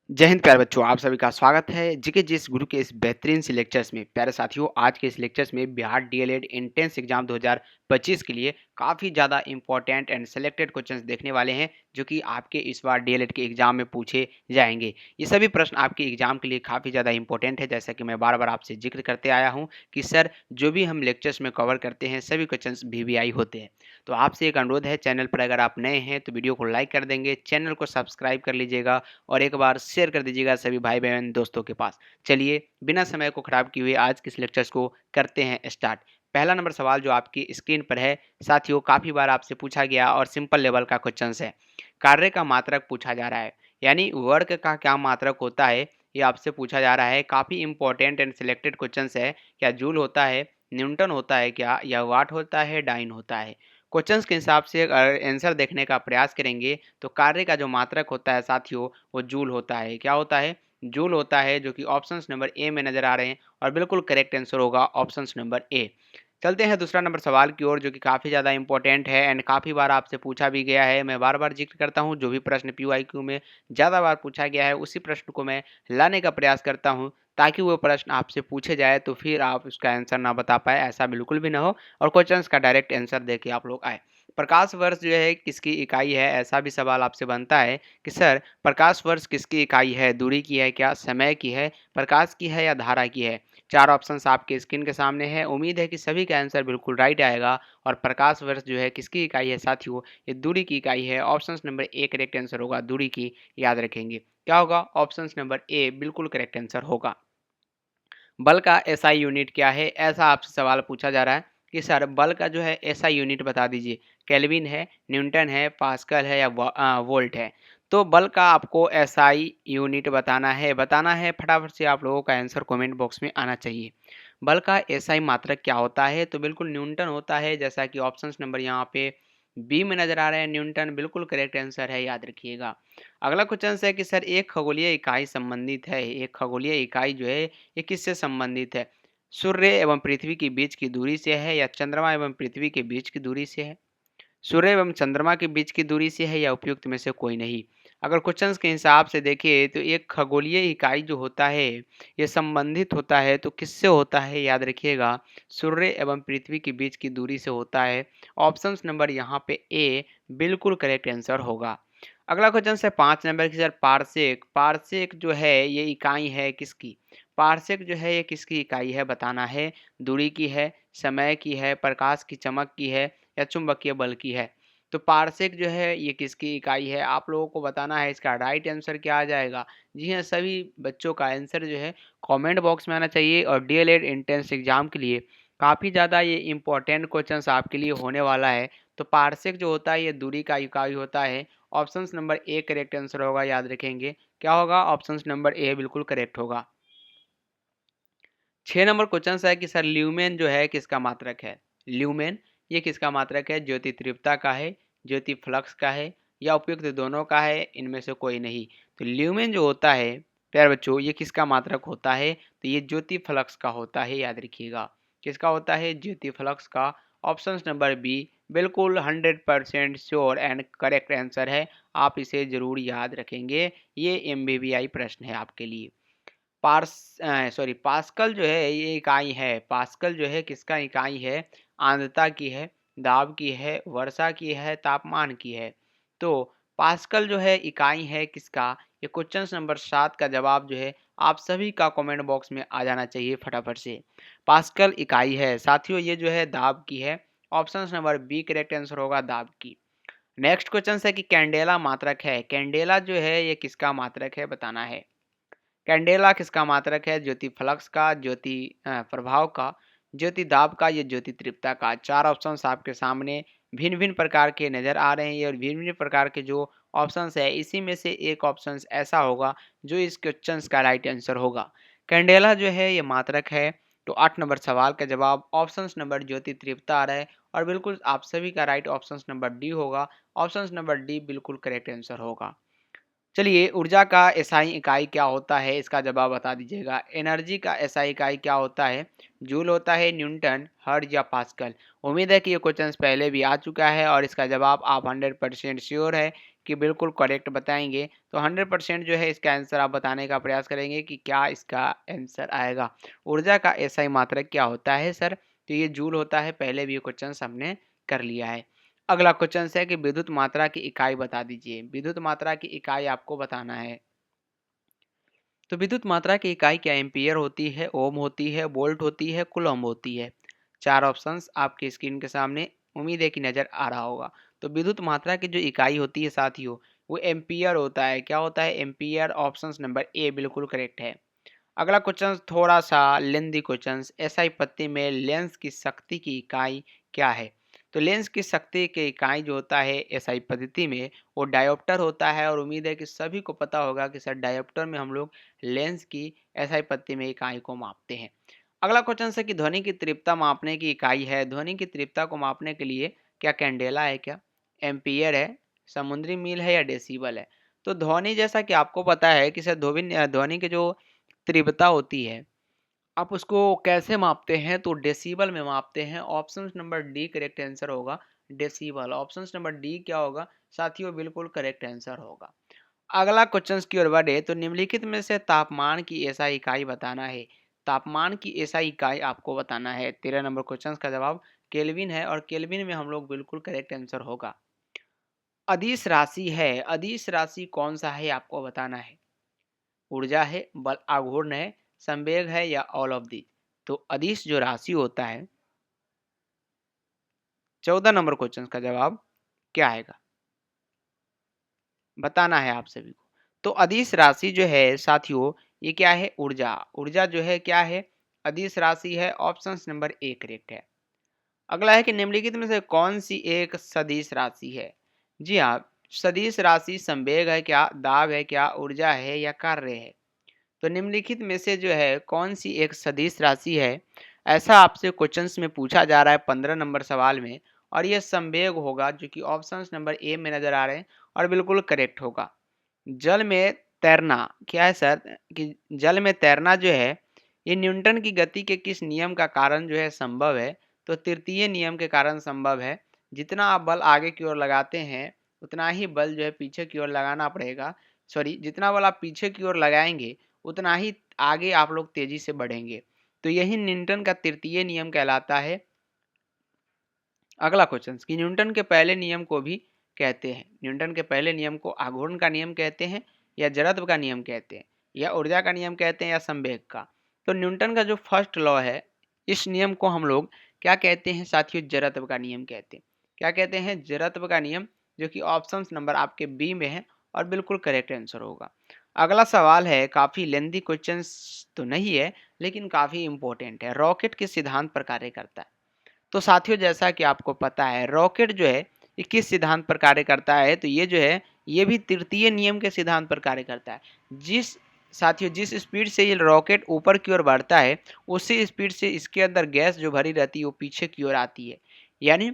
जय हिंद प्यारे बच्चों, आप सभी का स्वागत है जीके जिस गुरु के इस बेहतरीन सी लेक्चर्स में। प्यारे साथियों, आज के इस लेक्चर्स में बिहार डीएलएड एंट्रेंस एग्जाम 2025 के लिए काफ़ी ज़्यादा इंपॉर्टेंट एंड सेलेक्टेड क्वेश्चंस देखने वाले हैं, जो कि आपके इस बार डीएलएड के एग्जाम में पूछे जाएंगे। ये सभी प्रश्न आपके एग्जाम के लिए काफ़ी ज़्यादा इंपॉर्टेंट है। जैसा कि मैं बार बार आपसे जिक्र करते आया हूँ कि सर, जो भी हम लेक्चर्स में कवर करते हैं सभी क्वेश्चन वीवीआई होते हैं। तो आपसे एक अनुरोध है, चैनल पर अगर आप नए हैं तो वीडियो को लाइक कर देंगे, चैनल को सब्सक्राइब कर लीजिएगा और एक बार शेयर कर दीजिएगा सभी भाई बहन दोस्तों के पास। चलिए, बिना समय को खराब किए हुए आज के इस लेक्चर्स को करते हैं स्टार्ट। पहला नंबर सवाल जो आपकी स्क्रीन पर है साथियों, काफ़ी बार आपसे पूछा गया और सिंपल लेवल का क्वेश्चन है। कार्य का मात्रक पूछा जा रहा है, यानी वर्क का क्या मात्रक होता है, ये आपसे पूछा जा रहा है। काफ़ी इंपॉर्टेंट एंड सिलेक्टेड क्वेश्चन है। क्या जूल होता है, न्यूटन होता है क्या, या वाट होता है, डाइन होता है? क्वेश्चंस के हिसाब से अगर आंसर देखने का प्रयास करेंगे तो कार्य का जो मात्रक होता है साथियों, वो जूल होता है। क्या होता है? जूल होता है, जो कि ऑप्शंस नंबर ए में नजर आ रहे हैं और बिल्कुल करेक्ट आंसर होगा ऑप्शंस नंबर ए। चलते हैं दूसरा नंबर सवाल की ओर, जो कि काफ़ी ज़्यादा इंपॉर्टेंट है एंड काफ़ी बार आपसे पूछा भी गया है। मैं बार बार जिक्र करता हूँ, जो भी प्रश्न पीवाईक्यू में ज़्यादा बार पूछा गया है उसी प्रश्न को मैं लाने का प्रयास करता हूँ, ताकि वो प्रश्न आपसे पूछे जाए तो फिर आप उसका आंसर ना बता पाए, ऐसा बिल्कुल भी ना हो और क्वेश्चंस का डायरेक्ट आंसर दे के आप लोग आए। प्रकाश वर्ष जो है किसकी इकाई है, ऐसा भी सवाल आपसे बनता है कि सर, प्रकाश वर्ष किसकी इकाई है? दूरी की है क्या, समय की है, प्रकाश की है या धारा की है? चार ऑप्शंस आपके स्क्रीन के सामने है। उम्मीद है कि सभी का आंसर बिल्कुल राइट आएगा। और प्रकाश वर्ष जो है किसकी इकाई है साथियों, ये दूरी की इकाई है। Options number A correct answer होगा, दूरी की। याद रखेंगे क्या होगा, ऑप्शंस नंबर ए बिल्कुल करेक्ट आंसर होगा। बल का एसआई यूनिट क्या है, ऐसा आपसे सवाल पूछा जा रहा है कि सर, बल का जो है एसआई यूनिट बता दीजिए। केल्विन है, न्यूटन है, पास्कल है या वोल्ट है? तो बल का आपको एसआई यूनिट बताना है फटाफट से। आप लोगों का आंसर कमेंट बॉक्स में आना चाहिए। बल का एसआई मात्रक क्या होता है? तो बिल्कुल न्यूटन होता है, जैसा कि ऑप्शंस नंबर यहाँ पे बी में नजर आ रहे हैं। न्यूटन बिल्कुल करेक्ट आंसर है, याद रखिएगा। अगला क्वेश्चन है कि सर, एक खगोलीय इकाई संबंधित है। एक खगोलीय इकाई जो है ये किससे संबंधित है? सूर्य एवं पृथ्वी के बीच की दूरी से है, या चंद्रमा एवं पृथ्वी के बीच की दूरी से है? सूर्य एवं चंद्रमा के बीच की दूरी से है, या उपयुक्त में से कोई नहीं? अगर क्वेश्चंस के हिसाब से देखिए तो एक खगोलीय इकाई जो होता है ये संबंधित होता है तो किससे होता है, याद रखिएगा, सूर्य एवं पृथ्वी के बीच की दूरी से होता है। ऑप्शंस नंबर यहाँ पे ए बिल्कुल करेक्ट आंसर होगा। अगला क्वेश्चन है 5 नंबर की। सर, पारसेक पारसेक जो है ये इकाई है किसकी? पारसेक जो है ये किसकी इकाई है, बताना है। दूरी की है, समय की है, प्रकाश की चमक की है, या चुंबकीय बल की है? तो पारसेक जो है ये किसकी इकाई है, आप लोगों को बताना है। इसका राइट आंसर क्या आ जाएगा? जी हाँ, सभी बच्चों का आंसर जो है कमेंट बॉक्स में आना चाहिए। और डीएलएड एंट्रेंस एग्जाम के लिए काफ़ी ज़्यादा ये इंपॉर्टेंट क्वेश्चंस आपके लिए होने वाला है। तो पारसेक जो होता है ये दूरी का इकाई होता है। Options number A correct answer होगा, याद रखेंगे। क्या होगा, ऑप्शंस नंबर ए बिल्कुल करेक्ट होगा। 6 नंबर क्वेश्चन है कि सर, ल्यूमेन जो है किसका मात्रक है? ल्यूमेन ये किसका मात्रक है? ज्योति तीव्रता का है, ज्योति फ्लक्स का है, या उपयुक्त दोनों का है, इनमें से कोई नहीं? तो ल्यूमेन जो होता है प्यारे बच्चों, ये किसका मात्रक होता है? तो ये ज्योति फ्लक्स का होता है, याद रखिएगा। किसका होता है? ज्योति फ्लक्स का। ऑप्शन नंबर बी बिल्कुल 100% श्योर एंड करेक्ट आंसर है। आप इसे जरूर याद रखेंगे, ये एमबीबीआई प्रश्न है आपके लिए। पास्कल जो है ये इकाई है। पास्कल जो है किसका इकाई है? आर्द्रता की है, दाब की है, वर्षा की है, तापमान की है? तो पास्कल जो है इकाई है किसका? ये क्वेश्चन नंबर 7 का जवाब जो है आप सभी का कमेंट बॉक्स में आ जाना चाहिए फटाफट से। पास्कल इकाई है साथियों, ये जो है दाब की है। Option number B correct answer होगा, दाब की। नेक्स्ट क्वेश्चन है कि कैंडेला मात्रक है। कैंडेला जो है ये किसका मात्रक है, बताना है। कैंडेला किसका मात्रक है? ज्योति फ्लक्स का, ज्योति प्रभाव का, ज्योति दाब का, या ज्योति तीव्रता का? चार ऑप्शंस आपके सामने भिन्न भिन्न प्रकार के नजर आ रहे हैं और भिन्न भिन्न प्रकार के जो ऑप्शंस है इसी में से एक ऑप्शन ऐसा होगा जो इस क्वेश्चन का राइट आंसर होगा। कैंडेला जो है ये मात्रक है। तो 8 नंबर सवाल का जवाब ऑप्शंस नंबर ज्योति तीव्रता आ रहा है और बिल्कुल आप सभी का राइट ऑप्शंस नंबर डी होगा। ऑप्शंस नंबर डी बिल्कुल करेक्ट आंसर होगा। चलिए, ऊर्जा का एसआई इकाई क्या होता है, इसका जवाब बता दीजिएगा। एनर्जी का एसआई इकाई क्या होता है? जूल होता है, न्यूटन, हर्ट्ज या पास्कल? उम्मीद है कि ये क्वेश्चन पहले भी आ चुका है और इसका जवाब आप 100% श्योर है कि बिल्कुल करेक्ट बताएंगे तो 100% जो है इसका आंसर आप बताने का प्रयास करेंगे कि क्या इसका आंसर आएगा। ऊर्जा का एसआई मात्रक क्या होता है सर? तो ये जूल होता है। पहले भी ये क्वेश्चन हमने कर लिया है। अगला क्वेश्चन है कि विद्युत मात्रा की इकाई बता दीजिए। विद्युत मात्रा की इकाई आपको बताना है। तो विद्युत मात्रा की इकाई क्या एम्पियर होती है, ओम होती है, वोल्ट होती है, कूलम होती है? चार ऑप्शंस आपकी स्क्रीन के सामने उम्मीद है कि नजर आ रहा होगा। तो विद्युत मात्रा की जो इकाई होती है साथियों, वो एम्पियर होता है। क्या होता है? एम्पियर। ऑप्शन नंबर ए बिल्कुल करेक्ट है। अगला क्वेश्चन थोड़ा सा लेंदी क्वेश्चन। एसआई पत्ती में लेंस की शक्ति की इकाई क्या है? तो लेंस की शक्ति की इकाई जो होता है एसआई पद्धति में, वो डायोप्टर होता है। और उम्मीद है कि सभी को पता होगा कि सर डायोप्टर में हम लोग लेंस की एसआई पत्ती में इकाई को मापते हैं। अगला क्वेश्चन है कि ध्वनि की तीव्रता मापने की इकाई है। ध्वनि की तीव्रता को मापने के लिए क्या कैंडेला है, क्या एम्पियर है, समुद्री मील है, या डेसिबल है? तो ध्वनि, जैसा कि आपको पता है कि सर ध्वनि के जो तीव्रता होती है, आप उसको कैसे मापते हैं? तो डेसिबल में मापते हैं। Option number D correct answer होगा, डेसिबल। ऑप्शन नंबर डी क्या होगा साथियों? बिल्कुल करेक्ट आंसर होगा। अगला क्वेश्चन की ओर बढ़े तो निम्नलिखित में से तापमान की ऐसा इकाई बताना है। तापमान की ऐसा इकाई आपको बताना है। 13 नंबर क्वेश्चन का जवाब केल्विन है। और केल्विन में हम लोग बिल्कुल करेक्ट आंसर होगा। अदिश राशि है। अदिश राशि कौन सा है आपको बताना है। ऊर्जा है, बल आघूर्ण है, संवेग है, या ऑल ऑफ दी? तो अदिश जो राशि होता है, 14 नंबर क्वेश्चन का जवाब क्या आएगा बताना है आप सभी को। तो अदिश राशि जो है साथियों, ये क्या है? ऊर्जा। ऊर्जा जो है क्या है? अदिश राशि है। ऑप्शन नंबर ए करेक्ट है। अगला है कि निम्नलिखित में से कौन सी एक सदिश राशि है? जी हाँ, सदिश राशि संवेग है क्या, दाब है क्या, ऊर्जा है, या कार्य है? तो निम्नलिखित में से जो है कौन सी एक सदिश राशि है, ऐसा आपसे क्वेश्चंस में पूछा जा रहा है 15 नंबर सवाल में। और यह संवेग होगा, जो कि ऑप्शन नंबर ए में नजर आ रहे हैं। और बिल्कुल करेक्ट होगा। जल में तैरना क्या है सर? कि जल में तैरना जो है, ये न्यूटन की गति के किस नियम का कारण जो है संभव है? तो तृतीय नियम के कारण संभव है। जितना आप बल आगे की ओर लगाते हैं, उतना ही बल जो है पीछे की ओर लगाना पड़ेगा। सॉरी, जितना बल आप पीछे की ओर लगाएंगे, उतना ही आगे आप लोग तेजी से बढ़ेंगे। तो यही न्यूटन का तृतीय नियम कहलाता है। अगला क्वेश्चन कि न्यूटन के पहले नियम को भी कहते हैं। न्यूटन के पहले नियम को आघूर्ण का नियम कहते हैं, या जड़त्व का नियम कहते हैं, या ऊर्जा का नियम कहते हैं, या संवेग का? तो न्यूटन का जो फर्स्ट लॉ है, इस नियम को हम लोग क्या कहते हैं साथियों? जड़त्व का नियम कहते हैं। क्या कहते हैं? जड़त्व का नियम, जो कि ऑप्शन नंबर आपके बी में है। और बिल्कुल करेक्ट आंसर होगा। अगला सवाल है, काफी लेंदी क्वेश्चन तो नहीं है, लेकिन काफी इंपॉर्टेंट है। रॉकेट किस सिद्धांत पर कार्य करता है? तो साथियों, जैसा कि आपको पता है, रॉकेट जो है ये किस सिद्धांत पर कार्य करता है? तो ये जो है, ये भी तृतीय नियम के सिद्धांत पर कार्य करता है। जिस साथियों जिस स्पीड से ये रॉकेट ऊपर की ओर बढ़ता है, उसी स्पीड से इसके अंदर गैस जो भरी रहती है वो पीछे की ओर आती है। यानी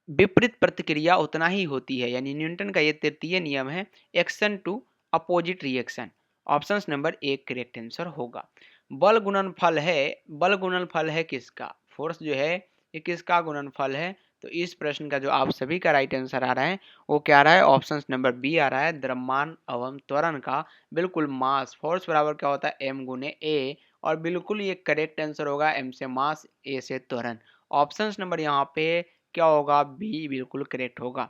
विपरीत प्रतिक्रिया उतना ही होती है। यानी न्यूटन का ये तृतीय नियम है, action to opposite reaction. Option number एक करेक्ट आंसर होगा। बल गुणनफल है। बल गुणनफल है किसका? फोर्स जो है, ये किसका गुणनफल है? तो इस प्रश्न का जो आप सभी का राइट आंसर आ रहा है, वो क्या आ रहा है? ऑप्शन नंबर बी आ रहा है, द्रव्यमान एवं त्वरण का। बिल्कुल, मास फोर्स बराबर क्या होता है? एम गुने ए। और बिल्कुल ये करेक्ट आंसर होगा, एम से मास, ए से त्वरण। ऑप्शन नंबर यहाँ पे क्या होगा? बी बिल्कुल करेक्ट होगा।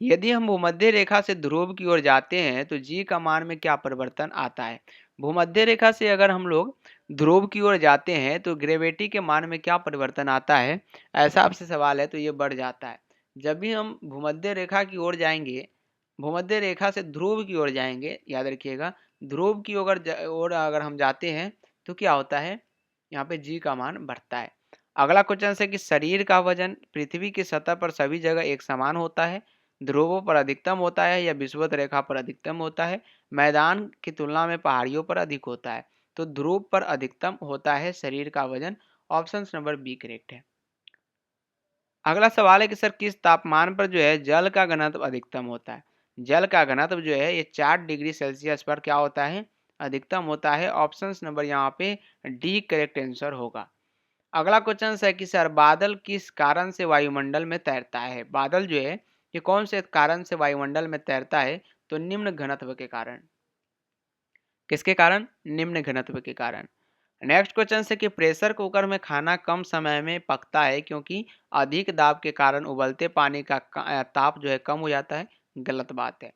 यदि हम भूमध्य रेखा से ध्रुव की ओर जाते हैं तो जी का मान में क्या परिवर्तन आता है? भूमध्य रेखा से अगर हम लोग ध्रुव की ओर जाते हैं तो ग्रेविटी के मान में क्या परिवर्तन आता है? ऐसा आपसे सवाल है तो ये बढ़ जाता है। जब भी हम भूमध्य रेखा की ओर जाएंगे, भूमध्य रेखा से ध्रुव की ओर जाएंगे, याद रखिएगा, ध्रुव की ओर अगर हम जाते हैं तो क्या होता है? यहाँ पे जी का मान बढ़ता है। अगला क्वेश्चन है कि शरीर का वजन पृथ्वी की सतह पर सभी जगह एक समान होता है? ध्रुवों पर अधिकतम होता है, या विषुवत रेखा पर अधिकतम होता है, मैदान की तुलना में पहाड़ियों पर अधिक होता है? तो ध्रुव पर अधिकतम होता है शरीर का वजन। ऑप्शन नंबर बी करेक्ट है। अगला सवाल है कि सर किस तापमान पर जो है जल का घनत्व अधिकतम होता है? जल का घनत्व जो है ये 4 डिग्री सेल्सियस पर क्या होता है? अधिकतम होता है। ऑप्शन नंबर यहाँ पे डी करेक्ट आंसर होगा। अगला क्वेश्चन है कि सर बादल किस कारण से वायुमंडल में तैरता है? बादल जो है ये कौन से कारण से वायुमंडल में तैरता है? तो निम्न घनत्व के कारण। किसके कारण? निम्न घनत्व के कारण। नेक्स्ट क्वेश्चन है कि प्रेशर कुकर में खाना कम समय में पकता है क्योंकि अधिक दाब के कारण उबलते पानी का ताप जो है कम हो जाता है। गलत बात है।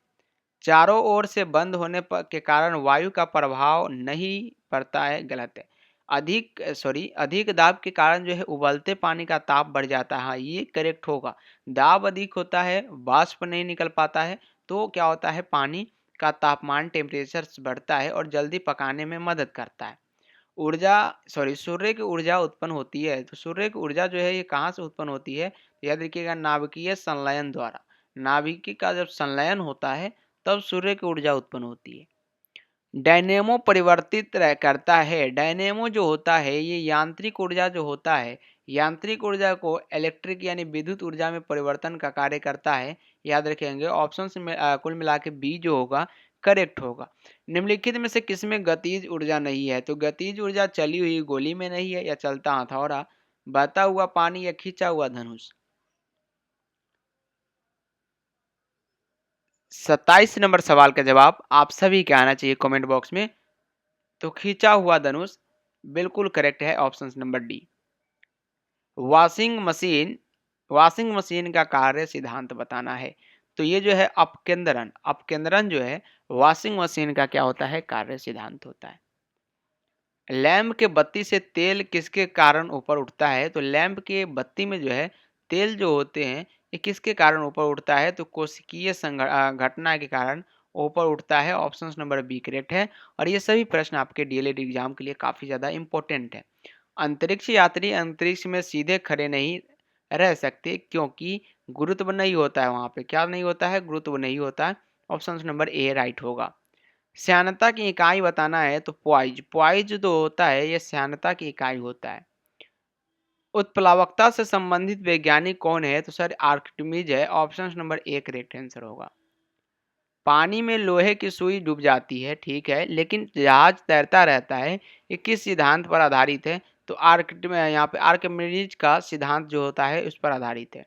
चारों ओर से बंद होने के कारण वायु का प्रभाव नहीं पड़ता है। गलत है। अधिक दाब के कारण जो है उबलते पानी का ताप बढ़ जाता है। हाँ, ये करेक्ट होगा। दाब अधिक होता है, वाष्प नहीं निकल पाता है, तो क्या होता है, पानी का तापमान टेम्परेचर बढ़ता है और जल्दी पकाने में मदद करता है। सूर्य की ऊर्जा उत्पन्न होती है। तो सूर्य की ऊर्जा जो है ये कहाँ से उत्पन्न होती है? तो याद रखिएगा, नाभिकीय संलयन द्वारा। नाभिकी का जब संलयन होता है तब सूर्य की ऊर्जा उत्पन्न होती है। डायनेमो परिवर्तित करता है। डायनेमो जो होता है ये यांत्रिक ऊर्जा जो होता है, यांत्रिक ऊर्जा को इलेक्ट्रिक यानी विद्युत ऊर्जा में परिवर्तन का कार्य करता है। याद रखेंगे, ऑप्शन में कुल मिला के बी जो होगा करेक्ट होगा। निम्नलिखित में से किसमें गतिज ऊर्जा नहीं है? तो गतिज ऊर्जा चली हुई गोली में नहीं है, या चलता हथौड़ा, बहता हुआ पानी, या खींचा हुआ धनुष। 27 नंबर सवाल का जवाब आप सभी के आना चाहिए कमेंट बॉक्स में। तो खींचा हुआ धनुष बिल्कुल करेक्ट है, option number D. Washing machine का कार्य सिद्धांत बताना है। तो ये जो है अपकेंद्रन जो है वॉशिंग मशीन का क्या होता है? कार्य सिद्धांत होता है। लैंप के बत्ती से तेल किसके कारण ऊपर उठता है? तो लैंप के बत्ती में जो है तेल जो होते हैं ये किसके कारण ऊपर उठता है? तो कोशिकीय घटना के कारण ऊपर उठता है। ऑप्शन नंबर बी करेक्ट है। और ये सभी प्रश्न आपके डीएलएड एग्जाम के लिए काफी ज्यादा इंपॉर्टेंट है। अंतरिक्ष यात्री अंतरिक्ष में सीधे खड़े नहीं रह सकते क्योंकि गुरुत्व नहीं होता है। वहां पे क्या नहीं होता है? गुरुत्व नहीं होता है। ऑप्शन नंबर ए राइट होगा। श्यानता की इकाई बताना है। तो पॉइज जो होता है ये श्यानता की इकाई होता है। उत्प्लावकता से संबंधित वैज्ञानिक कौन है? तो सर आर्किमिडीज है। Option number A correct answer होगा। पानी में लोहे की सुई डूब जाती है, ठीक है, लेकिन जहाज तैरता रहता है, ये किस सिद्धांत पर आधारित है? तो यहाँ पे आर्किमिडीज का सिद्धांत जो होता है उस पर आधारित है।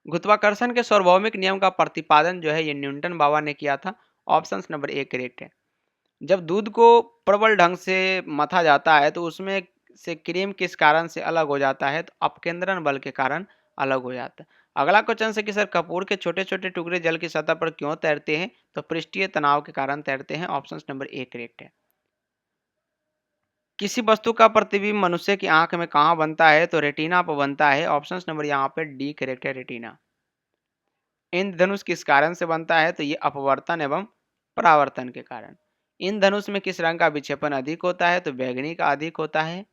गुरुत्वाकर्षण के सार्वभौमिक नियम का प्रतिपादन जो है ये न्यूटन बाबा ने किया था। ऑप्शन नंबर ए करेक्ट है। जब दूध को प्रबल ढंग से मथा जाता है तो उसमें से क्रीम किस कारण से अलग हो जाता है? तो अपकेंद्रन बल के कारण अलग हो जाता है। अगला क्वेश्चन है कि सर कपूर के छोटे छोटे टुकड़े जल की सतह पर क्यों तैरते हैं? तो पृष्ठीय तनाव के कारण तैरते हैं। ऑप्शन नंबर ए करेक्ट है। किसी वस्तु का प्रतिबिंब मनुष्य की आंख में कहाँ बनता है? तो रेटिना पर बनता है। ऑप्शन नंबर यहाँ पे डी करेक्ट है, रेटिना। इंद्रधनुष किस कारण से बनता है? तो ये अपवर्तन एवं परावर्तन के कारण। इंद्रधनुष में किस रंग का विक्षेपण अधिक होता है? तो बैंगनी का अधिक होता है।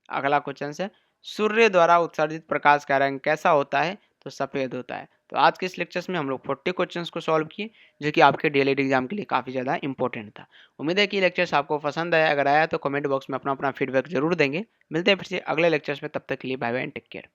अगला क्वेश्चन है सूर्य द्वारा उत्सर्जित प्रकाश का रंग कैसा होता है? तो सफेद होता है। तो आज के इस लेक्चर्स में हम लोग 40 क्वेश्चंस को सॉल्व किए जो कि आपके डीएलएड एग्जाम के लिए काफी ज्यादा इंपॉर्टेंट था। उम्मीद है कि लेक्चर्स आपको पसंद आया। अगर आया तो कमेंट बॉक्स में अपना अपना फीडबैक जरूर देंगे। मिलते हैं फिर से अगले लेक्चर्स में, तब तक के लिए bye bye and take care.